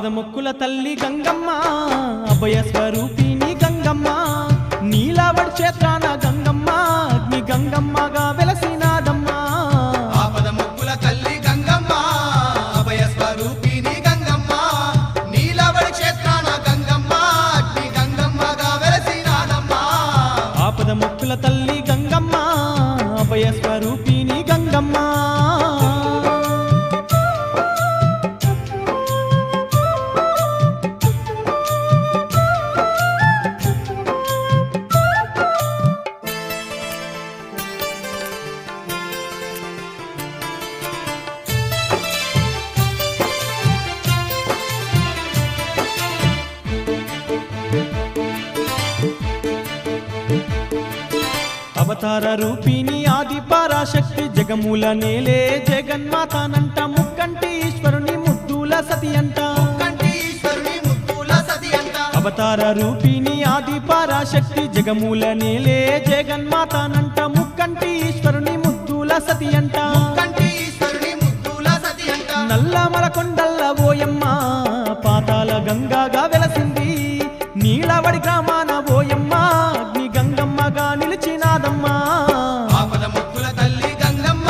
ఆపదముక్కుల తల్లి గంగమ్మ అభయ స్వరూపిణి గంగమ్మ నీలావడి క్షేత్రాన గంగమ్మ అగ్ని గంగమ్మగా వెలసినాదమ్మ ఆపదముక్కుల తల్లి గంగమ్మ అభయ స్వరూపిణి గంగమ్మ నీలావడి క్షేత్రాన గంగమ్మ అగ్ని గంగమ్మగా వెలసినాదమ్మ ఆపదముక్కుల తల్లి గంగమ్మ అభయ స్వరూపిణి గంగమ్మ అవతార రూపిణి ఆది పరాశక్తి జగమూల నేలే జగన్మాతానంట ముక్కంటి ఈశ్వరుని ముద్దుల సతి అంట కంటి ఈశ్వరుని ముద్దుల సతి అంట అవతార రూపిణి ఆది పరాశక్తి జగమూల నేలే జగన్మాతానంట ముక్కంటి ఈశ్వరుని ముద్దుల సతి అంట కంటి ఈశ్వరుని ముద్దుల సతి అంట నల్లమల కొండల్ల ఓయమ్మ పాతాల గంగాగా వెలసింది నీలవడి గ్రామాన ఓయమ్మ అగ్ని గంగమ్మగా నిలిచినాదమ్మా ఆపదముక్కుల తల్లి గంగమ్మ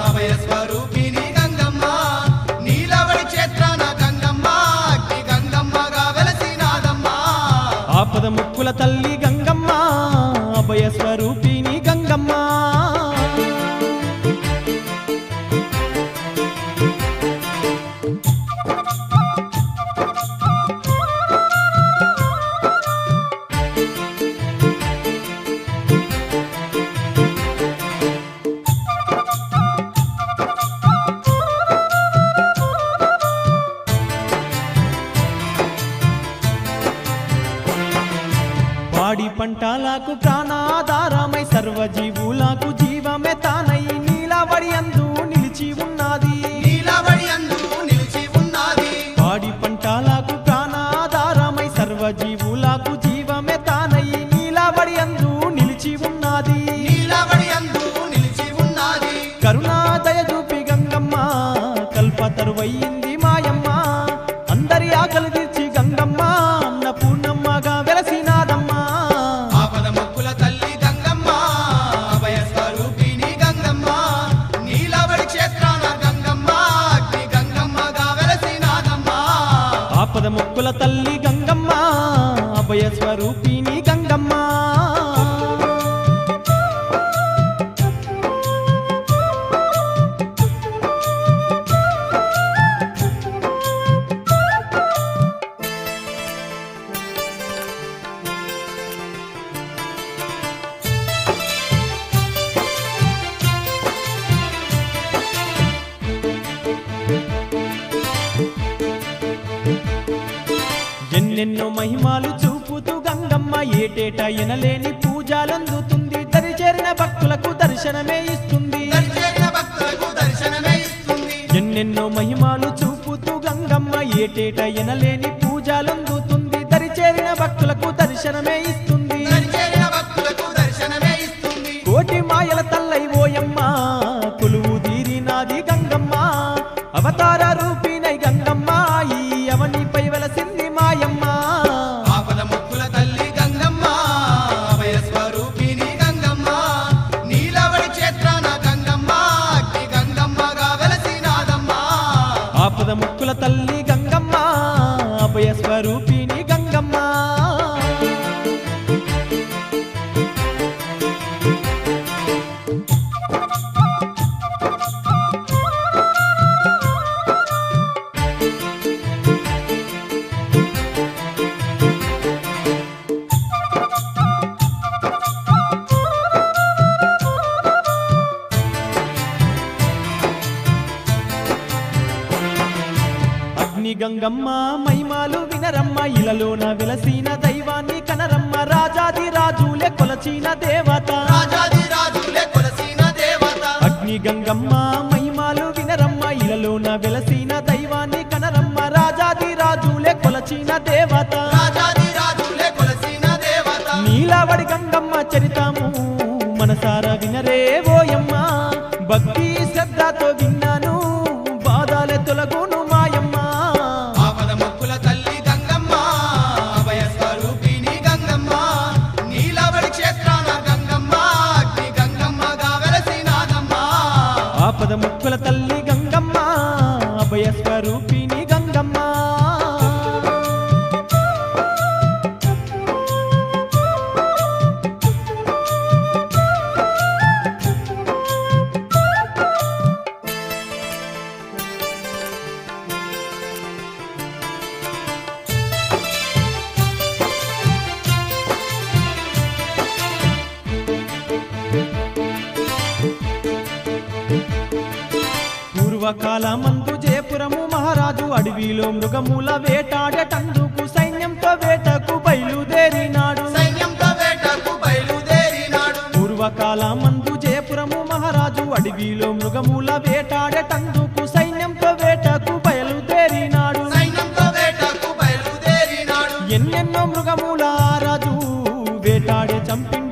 అభయ స్వరూపిణి గంగమ్మ నీలవడి క్షేత్రాన గంగమ్మ అగ్ని గంగమ్మగా వెలసినాదమ్మ ఆపదముక్కుల తల్లి గంగమ్మ అభయ స్వరూపిణి గంగమ్మ పాడి పంటలకు ప్రాణాధారమై సర్వజీవులకు జీవమే తానై నీలవడి అందు నిలిచి ఉన్నది నీలవడి అందు నిలిచి ఉన్నది పాడి పంటలకు ప్రాణాధారమై సర్వజీవులకు జీవమే తానై నీలవడి అందు నిలిచి ఉన్నది నీలవడి అందు నిలిచి ఉన్నది కరుణాదయ చూపి గంగమ్మ కల్పతరువయ్యింది మాయమ్మ అందరి ఆకలి తీర్చి గంగమ్మ అన్నపూర్ణమ్మగా వెలసినాదమ్మ ఆపదముక్కుల తల్లి గంగమ్మ అభయ స్వరూపిణి గంగమ్మ నీలవడి క్షేత్రాన గంగమ్మ అగ్ని గంగమ్మగా వెలసినాదమ్మ ఆపదముక్కుల తల్లి గంగమ్మ అభయ స్వరూపిణి గంగమ్మ ఎన్నెన్నో మహిమాలు చూపుతూ గంగమ్మ ఏటేటా ఎనలేని పూజలందుతుంది దరిచేరిన భక్తులకు దర్శనమే ఇస్తుంది దర్శన భక్తులకు దర్శనమే ఇస్తుంది ఎన్నెన్నో మహిమాలు చూపుతూ గంగమ్మ ఏటేటా ఎనలేని పూజలందుతుంది దరిచేరిన భక్తులకు దర్శనమే ఇస్తుంది దర్శన భక్తులకు దర్శనమే ఇస్తుంది కోటి మాయల తల్లై ఓయమ్మ కొలువు తీరినాది గంగమ్మ అవతార రూపిణై గంగమ్మ ఈ అవనిపై వెలసింది మాయమ్మ ఆపదముక్కుల తల్లి గంగమ్మ అభయ స్వరూపిణి గంగమ్మ నీలవడి క్షేత్రాన గంగమ్మ అగ్ని గంగమ్మగా వెలసినాదమ్మ ఆపదముక్కుల తల్లి గంగమ్మ అభయ స్వరూపిణి గంగమ్మ అగ్ని గంగమ్మ మహిమాలు వినరమ్మ ఇలలోన వెలసిన దైవాన్ని కనరమ్మ రాజాది రాజులే కొలచిన దేవత రాజాది రాజులే కొలసిన దేవత అగ్ని గంగమ్మ మహిమాలు వినరమ్మ ఇలలోన వెలసిన దైవాన్ని కనరమ్మ రాజాది రాజులే కొలచిన దేవత రాజాది రాజులే కొలసిన దేవత నీలవడి గంగమ్మ చరితము మనసారా వినరే ఓయమ్మ భక్తి శ్రద్ధతో విన్నాను బాధలే తొలగును మాయమ్మ ఆపదముక్కుల పూర్వకాలమందు జయపురము మహారాజు అడవిలో మృగముల వేటాడటందుకు సైన్యంతో వేటకు బయలుదేరినాడు. సైన్యంతో వేటకు బయలుదేరినాడు. పూర్వకాలమందు జయపురము మహారాజు అడవిలో మృగముల వేటాడటందుకు సైన్యంతో వేటకు బయలుదేరినాడు. సైన్యంతో వేటకు బయలుదేరినాడు. ఎన్నెన్నో మృగముల రాజు వేటాడే చంపిండు.